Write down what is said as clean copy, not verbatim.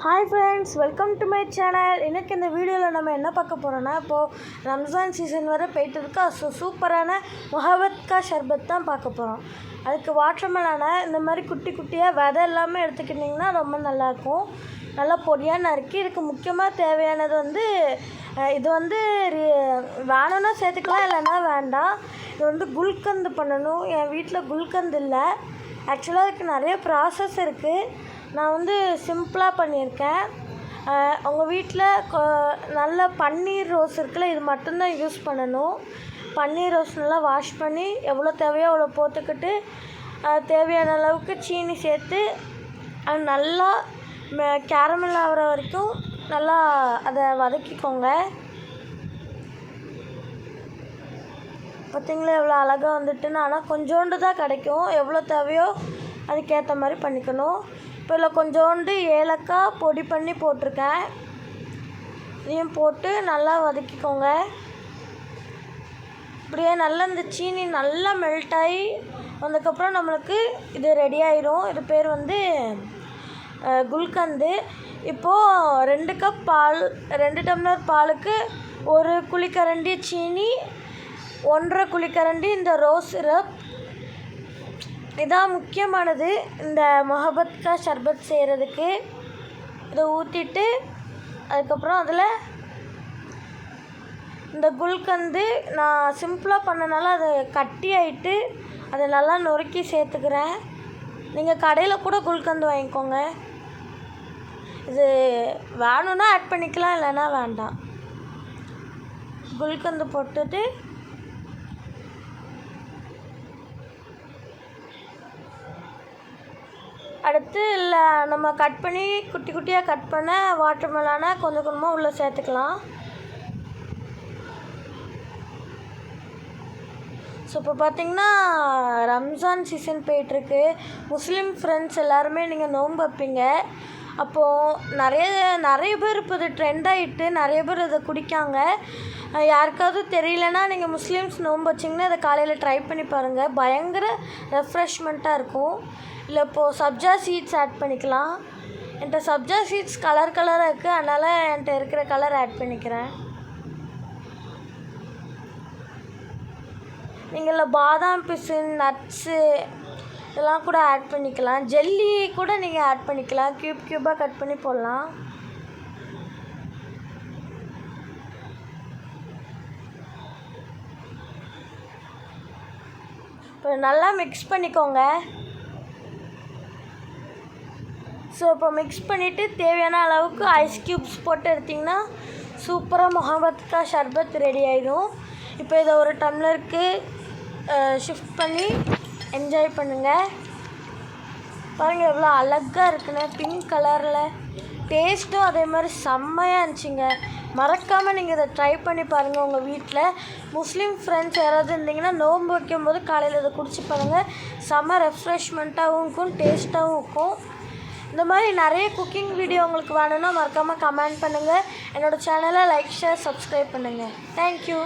Hi friends, welcome to my channel. இன்றைக்கி இந்த வீடியோவில் நம்ம என்ன பார்க்க போகிறோன்னா, இப்போது ரம்ஜான் சீசன் வரை போயிட்டு இருக்கா. சூப்பரான முஹப்பத் கா ஷர்பத் தான் பார்க்க போகிறோம். அதுக்கு வாட்டர்மெலானை இந்த மாதிரி குட்டி குட்டியாக விதை எல்லாமே எடுத்துக்கிட்டிங்கன்னா ரொம்ப நல்லாயிருக்கும். நல்லா பொடியாக நறுக்கி இதுக்கு முக்கியமாக தேவையானது இது வேணும்னா சேர்த்துக்கலாம், இல்லைன்னா வேண்டாம். இது குல்கந்து பண்ணணும். என் வீட்டில் குல்கந்து இல்லை. ஆக்சுவலாக அதுக்கு நிறைய ப்ராசஸ் இருக்குது. நான் சிம்பிளாக பண்ணியிருக்கேன். உங்கள் வீட்டில் நல்ல பன்னீர் ரோஸ் இருக்குல்ல, இது மட்டும்தான் யூஸ் பண்ணணும். பன்னீர் ரோஸ் நல்லா வாஷ் பண்ணி எவ்வளோ தேவையோ அவ்வளோ போட்டுக்கிட்டு தேவையான அளவுக்கு சீனி சேர்த்து அது நல்லா கேரமல் ஆகிற வரைக்கும் நல்லா அதை வதக்கிக்கோங்க. பார்த்திங்களா எவ்வளோ அழகாக வந்துட்டுன்னு. ஆனால் கொஞ்சோண்டு தான் கிடைக்கும். எவ்வளோ தேவையோ அதுக்கேற்ற மாதிரி பண்ணிக்கணும். இப்போ இதில் கொஞ்சோண்டு ஏலக்காய் பொடி பண்ணி போட்டிருக்கேன். இதையும் போட்டு நல்லா வதக்கிக்கோங்க. இப்படியே நல்லா இந்த சீனி நல்லா மெல்ட் ஆகி வந்ததுக்கப்புறம் நம்மளுக்கு இது ரெடி ஆயிரும். இது பேர் குல்கந்து. இப்போது 2 கப் பால், 2 டம்ளர் பாலுக்கு 1 குழிக்கரண்டி சீனி, 1.5 குழிக்கரண்டி இந்த ரோஸ் சிரப். இதான் முக்கியமானது இந்த முஹப்பத் கா ஷர்பத் செய்கிறதுக்கு. இதை ஊற்றிட்டு அதுக்கப்புறம் அதில் இந்த குல்கந்து நான் சிம்பிளாக பண்ணனால அது கட்டி ஆகிட்டு அதை நல்லா நொறுக்கி சேர்த்துக்கிறேன். நீங்கள் கடையில் கூட குல்கந்து வாங்கிக்கோங்க. இது வேணும்னா ஆட் பண்ணிக்கலாம், இல்லைன்னா வேண்டாம். குல்கந்து போட்டுட்டு அடுத்து நம்ம கட் பண்ணி குட்டி குட்டியாக கட் பண்ண வாட்டர்மெலானை கொஞ்சம் கொஞ்சமாக உள்ளே சேர்த்துக்கலாம். ஸோ இப்போ பார்த்திங்கன்னா ரம்ஜான் சீசன் போயிட்டுருக்கு. முஸ்லீம் ஃப்ரெண்ட்ஸ் எல்லாருமே நீங்கள் நோன்பு வைப்பீங்க. அப்போது நிறைய பேர் இப்போ இது ட்ரெண்ட் ஆகிட்டு நிறைய பேர் இதை குடிக்காங்க. யாருக்காவது தெரியலனா நீங்கள் முஸ்லீம்ஸ் நோன்பு வச்சிங்கன்னா இதை காலையில் ட்ரை பண்ணி பாருங்கள். பயங்கர ரெஃப்ரெஷ்மெண்ட்டாக இருக்கும். இல்லை இப்போது சப்ஜா சீட்ஸ் ஆட் பண்ணிக்கலாம். என்கிட்ட சப்ஜா சீட்ஸ் கலராக இருக்குது, அதனால் என்கிட்ட இருக்கிற கலர் ஆட் பண்ணிக்கிறேன். நீங்கள் பாதாம் பிசின், நட்ஸு இதெல்லாம் கூட ஆட் பண்ணிக்கலாம். ஜெல்லி கூட நீங்கள் ஆட் பண்ணிக்கலாம். க்யூபாக கட் பண்ணி போடலாம். இப்போ நல்லா மிக்ஸ் பண்ணிக்கோங்க. ஸோ இப்போ மிக்ஸ் பண்ணிவிட்டு தேவையான அளவுக்கு ஐஸ் க்யூப்ஸ் போட்டு எடுத்திங்கன்னா சூப்பராக முஹப்பத் கா ஷர்பத் ரெடி ஆகிடும். இப்போ இதை ஒரு டம்ளருக்கு ஷிஃப்ட் பண்ணி என்ஜாய் பண்ணுங்கள். பாருங்கள் எவ்வளோ அழகாக இருக்குன்னு, பிங்க் கலரில். டேஸ்ட்டும் அதே மாதிரி செம்மையாக இருந்துச்சுங்க. மறக்காமல் நீங்கள் இதை ட்ரை பண்ணி பாருங்கள். உங்கள் வீட்டில் முஸ்லீம் ஃப்ரெண்ட்ஸ் யாராவது இருந்தீங்கன்னா நோன்பு வைக்கும்போது காலையில் இதை குடிச்சு பாருங்கள். செம்ம ரெஃப்ரெஷ்மெண்ட்டாகவும் இருக்கும், டேஸ்ட்டாகவும் இருக்கும். இந்த மாதிரி நிறைய குக்கிங் வீடியோ உங்களுக்கு வேணும்னா மறக்காமல் கமெண்ட் பண்ணுங்கள். என்னோடய சேனலை லைக், ஷேர், சப்ஸ்கிரைப் பண்ணுங்கள். தேங்க்யூ.